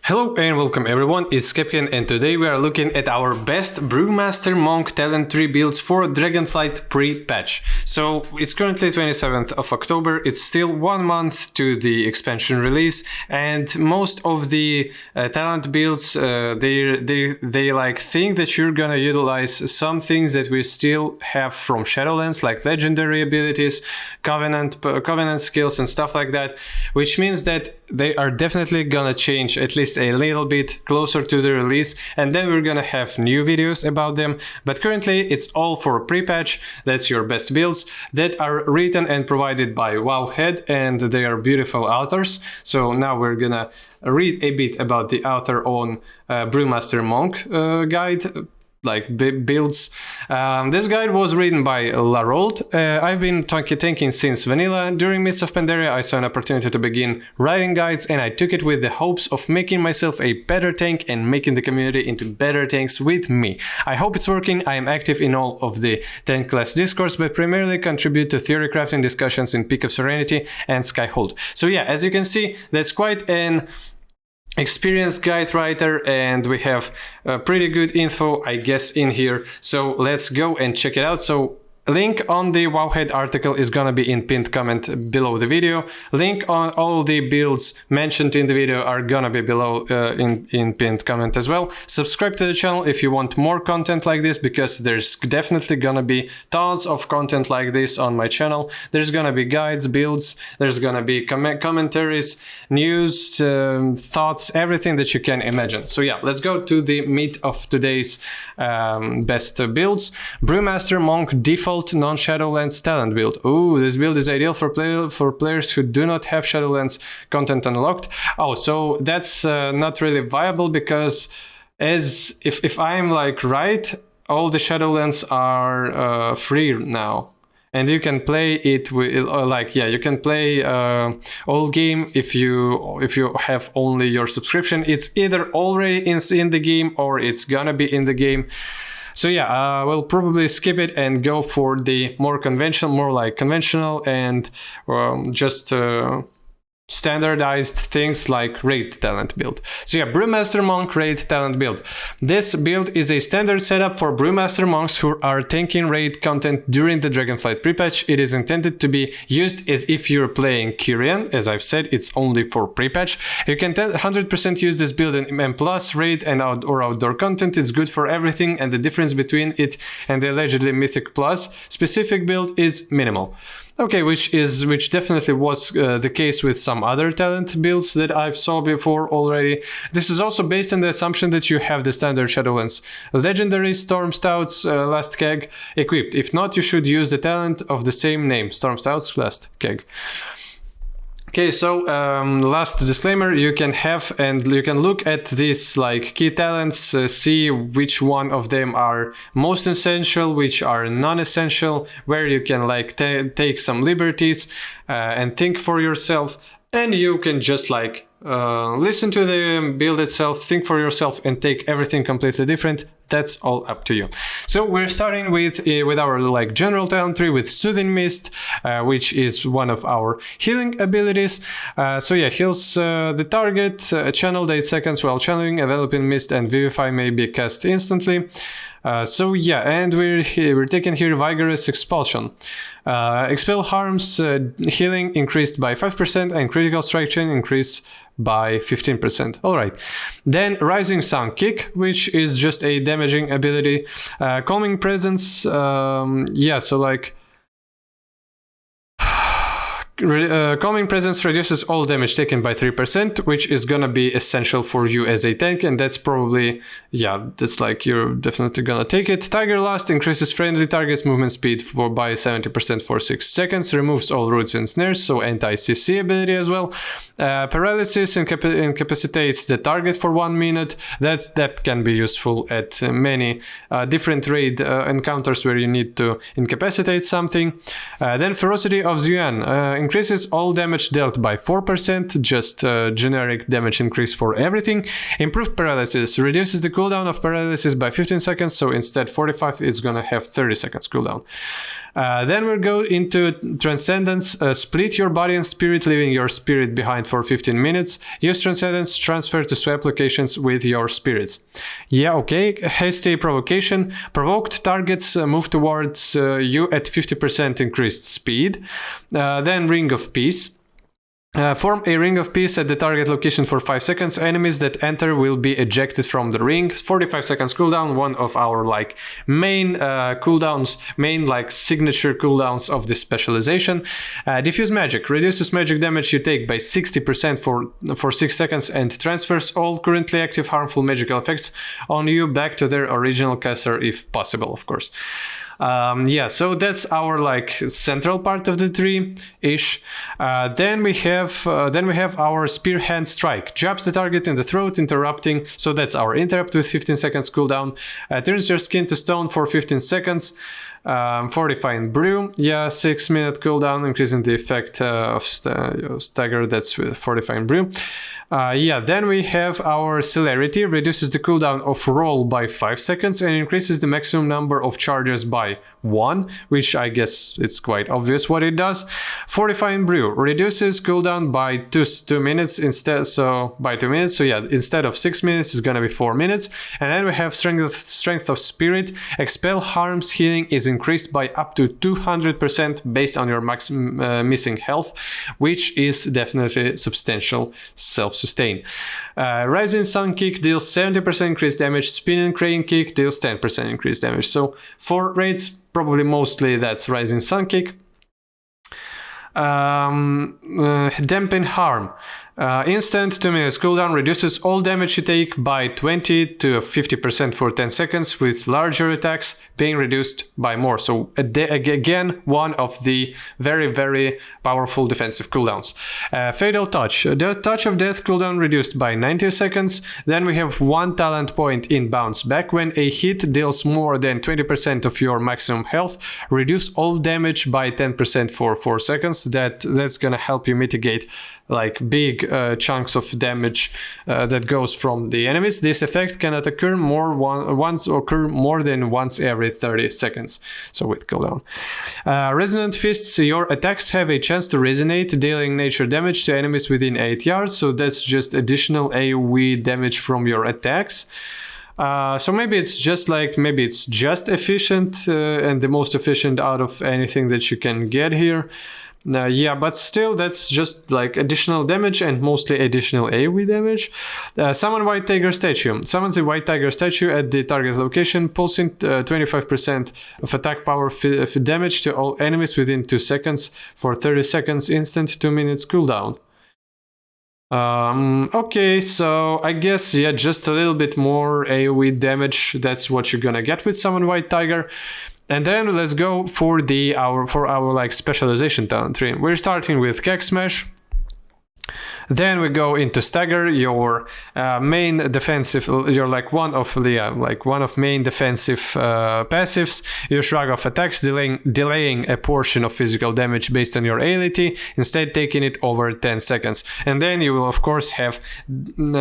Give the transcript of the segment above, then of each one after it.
Hello and welcome everyone, it's Captain and today we are looking at our best Brewmaster Monk talent tree builds for Dragonflight pre-patch. So it's currently 27th of October, it's still 1 month to the expansion release, and most of the talent builds, they like think that you're gonna utilize some things that we still have from Shadowlands, like legendary abilities, covenant skills and stuff like that, which means that they are definitely gonna change at least a little bit closer to the release, and then we're gonna have new videos about them. But currently it's all for pre-patch. That's your best builds that are written and provided by Wowhead, and they are beautiful authors. So now we're gonna read a bit about the author on Brewmaster Monk guide, like builds. This guide was written by Larold. I've been tanking since vanilla. During Mists of Pandaria I saw an opportunity to begin writing guides, and I took it with the hopes of making myself a better tank and making the community into better tanks with me. I hope it's working. I am active in all of the tank class discourse, but primarily contribute to theory crafting discussions in Peak of Serenity and Skyhold. So yeah, as you can see, that's quite an experienced guide writer, and we have pretty good info, I guess, in here. So let's go and check it out. So link on the Wowhead article is gonna be in pinned comment below the video. Link on all the builds mentioned in the video are gonna be below in pinned comment as well. Subscribe to the channel if you want more content like this, because there's definitely gonna be tons of content like this on my channel. There's gonna be guides, builds, there's gonna be commentaries, news, thoughts, everything that you can imagine. So yeah, let's go to the meat of today's best builds. Brewmaster Monk default non-Shadowlands talent build. Ooh, this build is ideal for players who do not have Shadowlands content unlocked. Oh, so that's not really viable, because as if I'm like right, all the Shadowlands are free now. And you can play it with, you can play all game if you have only your subscription. It's either already in the game or it's gonna be in the game. So yeah, we'll probably skip it and go for the more conventional and just standardized things like raid talent build. So yeah, Brewmaster Monk raid talent build. This build is a standard setup for Brewmaster Monks who are tanking raid content during the Dragonflight pre-patch. It is intended to be used as if you're playing Kyrian. As I've said, it's only for pre-patch. You can 100% use this build in M+, raid and outdoor content. It's good for everything, and the difference between it and the allegedly Mythic Plus specific build is minimal. Okay, which definitely was the case with some other talent builds that I've saw before already. This is also based on the assumption that you have the standard Shadowlands legendary Storm Stouts last keg equipped. If not, you should use the talent of the same name, Storm Stouts last keg. Okay, so last disclaimer, you can look at these like key talents, see which one of them are most essential, which are non-essential, where you can like take some liberties and think for yourself, and you can just like listen to the build itself, think for yourself, and take everything completely different. That's all up to you. So we're starting with our like general talent tree with Soothing Mist, which is one of our healing abilities. So yeah, heals the target, channeled 8 seconds while channeling, enveloping mist and vivify may be cast instantly. So yeah, and we're taking here Vigorous Expulsion. Expel harms healing increased by 5% and critical strike chain increase by 15%. All right. Then Rising Sun Kick, which is just a damaging ability. Calming Presence, yeah, so like Calming Presence reduces all damage taken by 3%, which is gonna be essential for you as a tank, and that's probably, yeah, that's like you're definitely gonna take it. Tiger Lust increases friendly targets movement speed by 70% for 6 seconds, removes all roots and snares, so anti-CC ability as well. Paralysis incapacitates the target for 1 minute. That can be useful at many different raid encounters where you need to incapacitate something. Then Ferocity of Zuan increases all damage dealt by 4%, just generic damage increase for everything. Improved paralysis reduces the cooldown of paralysis by 15 seconds, so instead 45, it's gonna have 30 seconds cooldown. Then we'll go into Transcendence. Split your body and spirit, leaving your spirit behind for 15 minutes. Use Transcendence transfer to swap locations with your spirits. Yeah, okay. Hasty Provocation. Provoked targets move towards you at 50% increased speed. Then Ring of Peace. Form a ring of peace at the target location for 5 seconds. Enemies that enter will be ejected from the ring. 45 seconds cooldown, one of our like main cooldowns, main like signature cooldowns of this specialization. Diffuse Magic reduces magic damage you take by 60% for 6 seconds and transfers all currently active harmful magical effects on you back to their original caster if possible, of course. Yeah, so that's our like central part of the tree ish. Then we have our Spearhand Strike. Jabs the target in the throat, interrupting. So that's our interrupt with 15 seconds cooldown. Turns your skin to stone for 15 seconds. Fortifying Brew, yeah, 6-minute cooldown, increasing the effect of stagger. That's with Fortifying Brew. Yeah, then we have our Celerity, reduces the cooldown of roll by 5 seconds and increases the maximum number of charges by 1, which I guess it's quite obvious what it does. Fortifying Brew reduces cooldown by 2 minutes instead, so by 2 minutes. So yeah, instead of 6 minutes, it's gonna be 4 minutes. And then we have Strength of Spirit. Expel harms healing is increased by up to 200% based on your maximum missing health, which is definitely substantial self-sustain. Rising Sun Kick deals 70% increased damage. Spinning Crane Kick deals 10% increased damage. So for raids, probably mostly that's Rising Sun Kick. Dampen Harm. Instant 2 minutes cooldown reduces all damage you take by 20 to 50% for 10 seconds, with larger attacks being reduced by more. So again, one of the very, very powerful defensive cooldowns. Fatal Touch. The Touch of Death cooldown reduced by 90 seconds. Then we have 1 talent point in Bounce Back. When a hit deals more than 20% of your maximum health, reduce all damage by 10% for 4 seconds. That's gonna help you mitigate like big chunks of damage that goes from the enemies. This effect cannot occur more than once every 30 seconds. So with cooldown. Resonant Fists. Your attacks have a chance to resonate, dealing nature damage to enemies within 8 yards. So that's just additional AoE damage from your attacks. So maybe it's just efficient and the most efficient out of anything that you can get here. Yeah, but still, that's just like additional damage and mostly additional AoE damage. Summon White Tiger Statue. Summons the White Tiger Statue at the target location, pulsing 25% of attack power damage to all enemies within 2 seconds for 30 seconds, instant 2 minutes cooldown. Okay, so I guess, yeah, just a little bit more AoE damage. That's what you're gonna get with Summon White Tiger. And then let's go for our like specialization talent tree. We're starting with Keg Smash. Then we go into Stagger, your main defensive. You're like one of main defensive passives. You shrug off attacks, delaying a portion of physical damage based on your ability, instead taking it over 10 seconds. And then you will of course have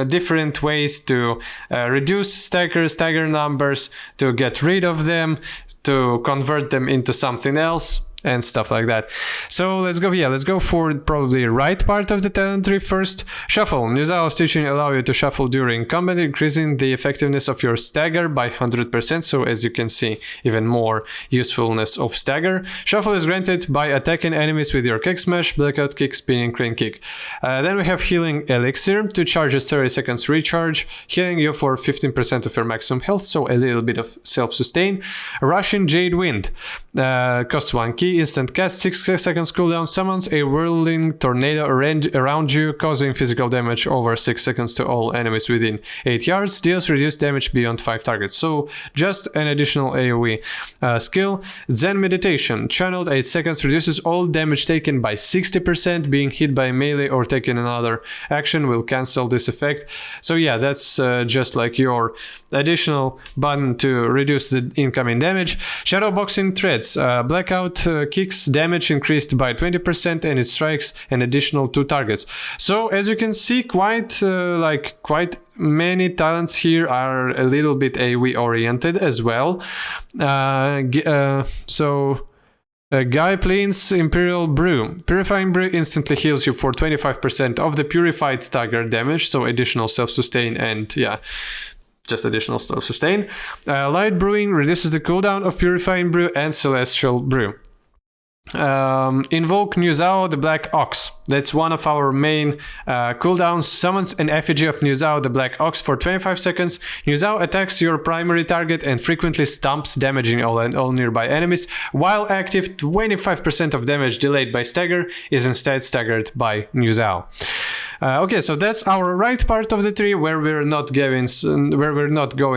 different ways to reduce stagger numbers, to get rid of them, to convert them into something else, and stuff like that. So let's go for probably right part of the talent tree first. Shuffle. Nuzao's teaching allow you to shuffle during combat, increasing the effectiveness of your stagger by 100%. So as you can see, even more usefulness of stagger. Shuffle is granted by attacking enemies with your Kick Smash, Blackout Kick, Spinning Crane Kick. Then we have Healing Elixir. 2 charges, 30 seconds recharge, healing you for 15% of your maximum health, so a little bit of self-sustain. Rushing Jade Wind. Costs 1 key. Instant cast, 6 seconds cooldown, summons a whirling tornado around you, causing physical damage over 6 seconds to all enemies within 8 yards, deals reduced damage beyond 5 targets. So just an additional AoE skill. Zen Meditation, channeled 8 seconds, reduces all damage taken by 60%, being hit by melee or taking another action will cancel this effect. So yeah, that's just like your additional button to reduce the incoming damage. Shadow Boxing Threads, Blackout kicks damage increased by 20% and it strikes an additional 2 targets. So as you can see, quite many talents here are a little bit AoE oriented as well. Guy Plains Imperial Brew. Purifying Brew instantly heals you for 25% of the purified stagger damage, so additional self-sustain and just additional self-sustain. Light Brewing reduces the cooldown of Purifying Brew and Celestial Brew. Invoke Nuzao the Black Ox. That's one of our main cooldowns. Summons an effigy of Nuzao the Black Ox for 25 seconds. Nuzao attacks your primary target and frequently stomps, damaging all nearby enemies. While active, 25% of damage delayed by stagger is instead staggered by Nuzao. Okay, so that's our right part of the tree where we're not going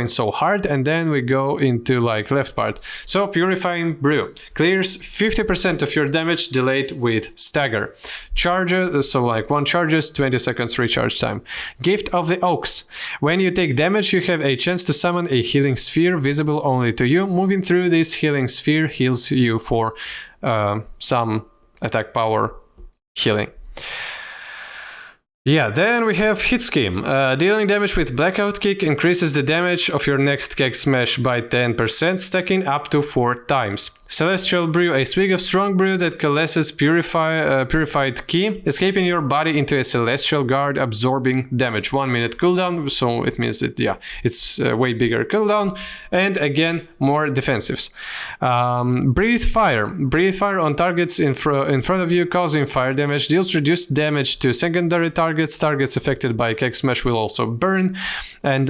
so hard, and then we go into like left part. So Purifying Brew clears 50% of your damage delayed with stagger. Charges, so like 1 charges, 20 seconds recharge time. Gift of the Oaks. When you take damage, you have a chance to summon a healing sphere visible only to you. Moving through this healing sphere heals you for some attack power healing. Yeah, then we have Hit Scheme. Dealing damage with Blackout Kick increases the damage of your next Keg Smash by 10%, stacking up to 4 times. Celestial Brew, a swig of strong brew that coalesces purified ki, escaping your body into a Celestial Guard, absorbing damage. 1 minute cooldown, so it means that, it's a way bigger cooldown, and again, more defensives. Breathe Fire. Breathe Fire on targets in front of you, causing fire damage, deals reduced damage to secondary targets. Targets affected by Keg Smash will also burn, and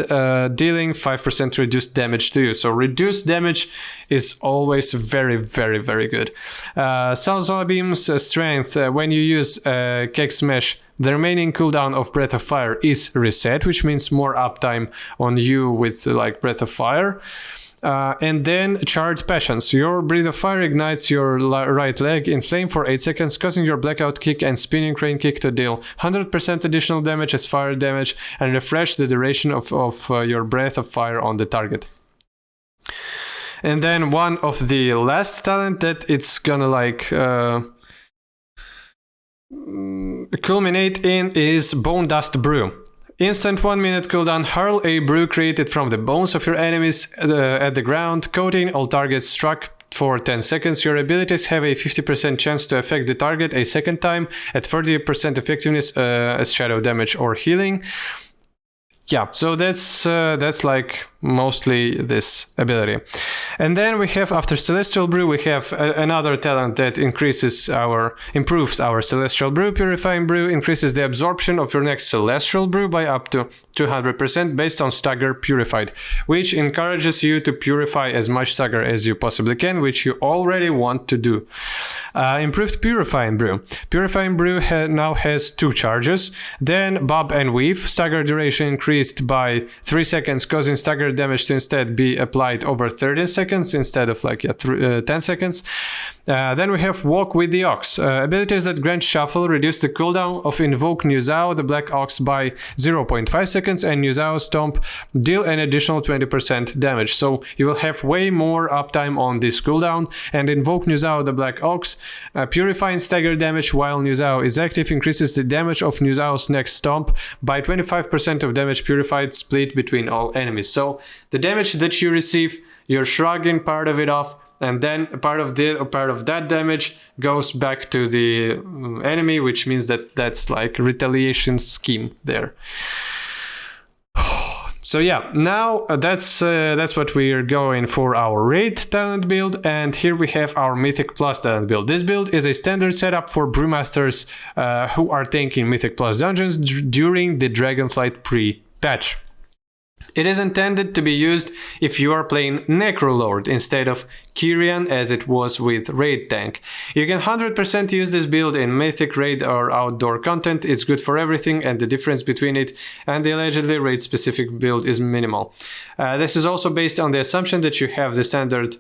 dealing 5% reduced damage to you. So reduced damage is always very, very, very good. Salzala Beam's Strength. When you use Keg Smash, the remaining cooldown of Breath of Fire is reset, which means more uptime on you with like Breath of Fire. And then Charred Passions. Your Breath of Fire ignites your right leg in flame for 8 seconds, causing your Blackout Kick and Spinning Crane Kick to deal 100% additional damage as fire damage and refresh the duration of your Breath of Fire on the target. And then one of the last talent that it's gonna like culminate in is Bone Dust Brew. Instant 1 minute cooldown, hurl a brew created from the bones of your enemies at the ground, coating all targets struck for 10 seconds. Your abilities have a 50% chance to affect the target a second time at 30% effectiveness as shadow damage or healing. Yeah, so that's like mostly this ability. And then we have, after Celestial Brew, we have another talent that improves our Celestial Brew. Purifying Brew increases the absorption of your next Celestial Brew by up to 200% based on stagger purified, which encourages you to purify as much stagger as you possibly can, which you already want to do. Improved Purifying Brew. Purifying Brew now has 2 charges. Then Bob and Weave. Stagger duration increased by 3 seconds, causing stagger damage to instead be applied over 30 seconds instead of 10 seconds. Then we have Walk with the Ox. Abilities that grant Shuffle reduce the cooldown of Invoke Nuzao the Black Ox by 0.5 seconds, and Nuzao Stomp deal an additional 20% damage. So you will have way more uptime on this cooldown. And Invoke Nuzao the Black Ox, purifying stagger damage while Nuzao is active, increases the damage of Nuzao's next Stomp by 25% of damage purified split between all enemies. So the damage that you receive, you're shrugging part of it off, and then part of that damage goes back to the enemy, which means that that's like retaliation scheme there. So yeah, now that's what we're going for our Raid talent build, and here we have our Mythic Plus talent build. This build is a standard setup for Brewmasters who are tanking Mythic Plus dungeons during the Dragonflight pre-patch. It is intended to be used if you are playing Necrolord instead of Kyrian, as it was with Raid Tank. You can 100% use this build in Mythic, Raid or outdoor content. It's good for everything, and the difference between it and the allegedly Raid specific build is minimal. This is also based on the assumption that you have the standard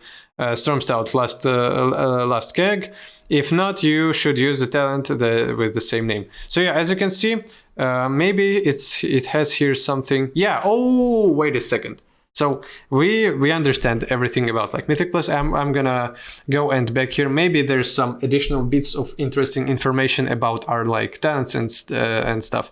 Storm Stout last keg. If not, you should use the talent with the same name. So yeah, as you can see, maybe it has here something. Yeah, oh, wait a second. So we understand everything about like Mythic Plus. I'm gonna go and back here. Maybe there's some additional bits of interesting information about our like talents and stuff.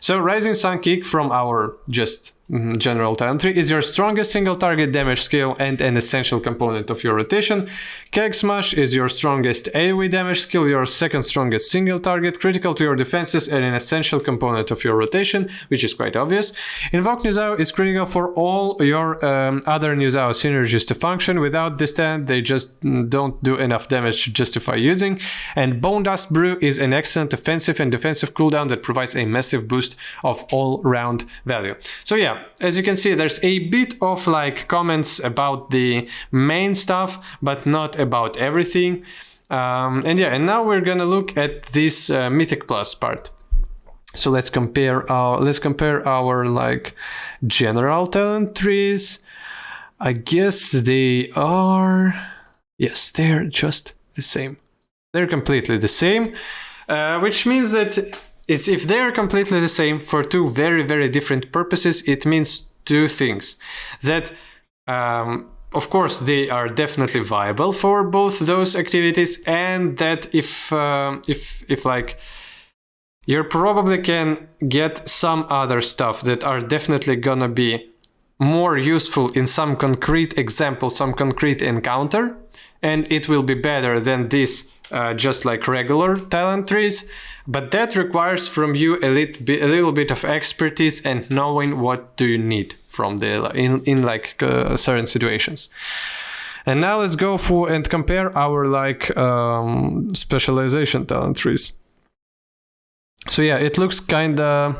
So Rising Sun Kick from our just general talent tree is your strongest single target damage skill and an essential component of your rotation. Keg Smash is your strongest AoE damage skill, your second strongest single target, critical to your defenses and an essential component of your rotation, which is quite obvious. Invoke Nuzao is critical for all your other Nuzao synergies to function. Without this talent, they just don't do enough damage to justify using. And Bone Dust Brew is an excellent offensive and defensive cooldown that provides a massive boost of all-round value. So yeah, as you can see, there's a bit of like comments about the main stuff, but not about everything. And now we're gonna look at this Mythic Plus part. So let's compare our like general talent trees. I guess they are, yes, they're just the same. They're completely the same, which means that if they're completely the same for two very, very different purposes, it means two things. That, of course, they are definitely viable for both those activities, and that if like, you probably can get some other stuff that are definitely gonna be more useful in some concrete example, some concrete encounter, and it will be better than this just like regular talent trees, but that requires from you a little bit of expertise and knowing what do you need from the in like certain situations. And now let's go for and compare our like specialization talent trees. So yeah, it looks kinda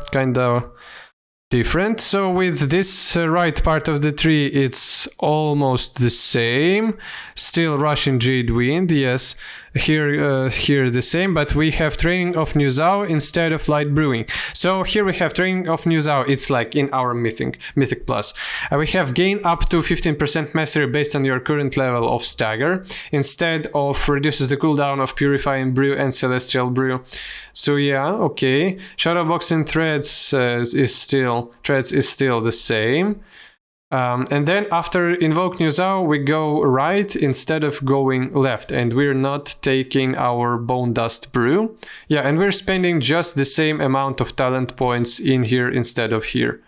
different. So with this right part of the tree, it's almost the same. Still Russian Jade Wind, yes. Here the same, but we have Training of Nuzao instead of Light Brewing. So here we have Training of Nuzao. It's like in our Mythic Plus. We have gain up to 15% mastery based on your current level of Stagger, instead of reduces the cooldown of Purifying Brew and Celestial Brew. So yeah, okay. Shadowboxing Threads is still the same. And then after Invoke Nuzao, we go right instead of going left, and we're not taking our Bone Dust Brew. Yeah, and we're spending just the same amount of talent points in here instead of here.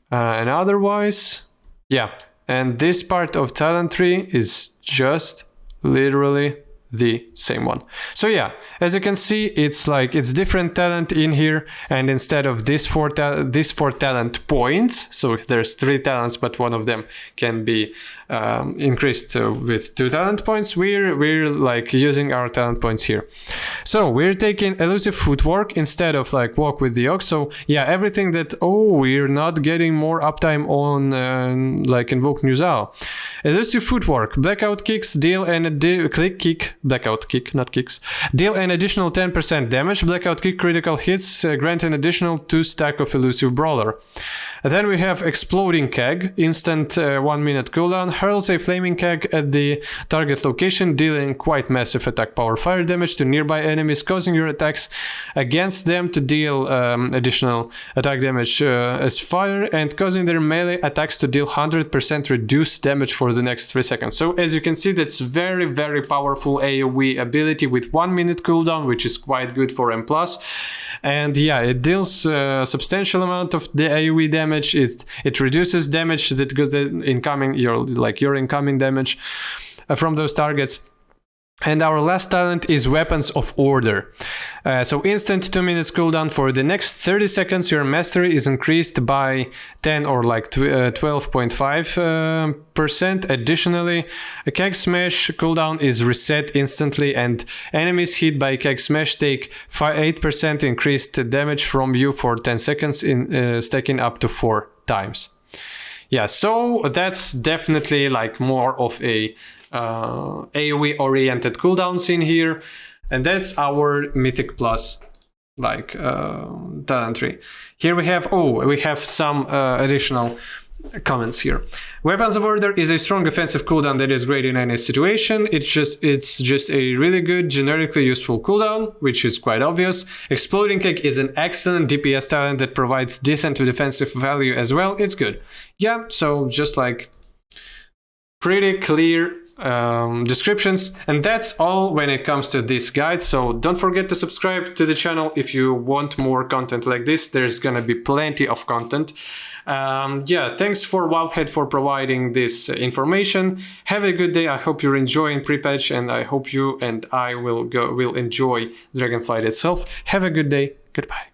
And otherwise, yeah, and this part of talent tree is just literally the same one. So yeah, as you can see, it's like it's different talent in here, and instead of this four talent points, so there's 3 talents, but one of them can be increased with 2 talent points, we're like using our talent points here. So we're taking Elusive Footwork instead of like Walk with the Ox. So yeah, everything that, we're not getting more uptime on like Invoke Nuzao. Elusive Footwork, Blackout Kicks deal Blackout Kick, not kicks, deal an additional 10% damage. Blackout Kick critical hits grant an additional 2 stack of Elusive Brawler. And then we have Exploding Keg, instant 1 minute cooldown, hurls a flaming keg at the target location, dealing quite massive attack power fire damage to nearby enemies, causing your attacks against them to deal additional attack damage as fire, and causing their melee attacks to deal 100% reduced damage for the next 3 seconds. So as you can see, that's very, very powerful AoE ability with 1 minute cooldown, which is quite good for M+. And yeah, it deals a substantial amount of the AoE damage. It reduces damage that goes incoming, your incoming damage from those targets. And our last talent is Weapons of Order. So instant 2 minutes cooldown. For the next 30 seconds, your mastery is increased by 10 or like 12.5%. Additionally, a Keg Smash cooldown is reset instantly, and enemies hit by Keg Smash take 8% increased damage from you for 10 seconds, in stacking up to 4 times. Yeah, so that's definitely like more of a AoE oriented cooldowns in here, and that's our Mythic Plus like talent tree. Here we have some additional comments here. Weapons of Order is a strong offensive cooldown that is great in any situation. It's just a really good, generically useful cooldown, which is quite obvious. Exploding Kick is an excellent DPS talent that provides decent defensive value as well. It's good. Yeah, so just like pretty clear descriptions, and that's all when it comes to this guide. So don't forget to subscribe to the channel if you want more content like this. There's gonna be plenty of content. Yeah, thanks for Wowhead for providing this information. Have a good day. I hope you're enjoying pre-patch, and I hope you and I will enjoy Dragonflight itself. Have a good day. Goodbye.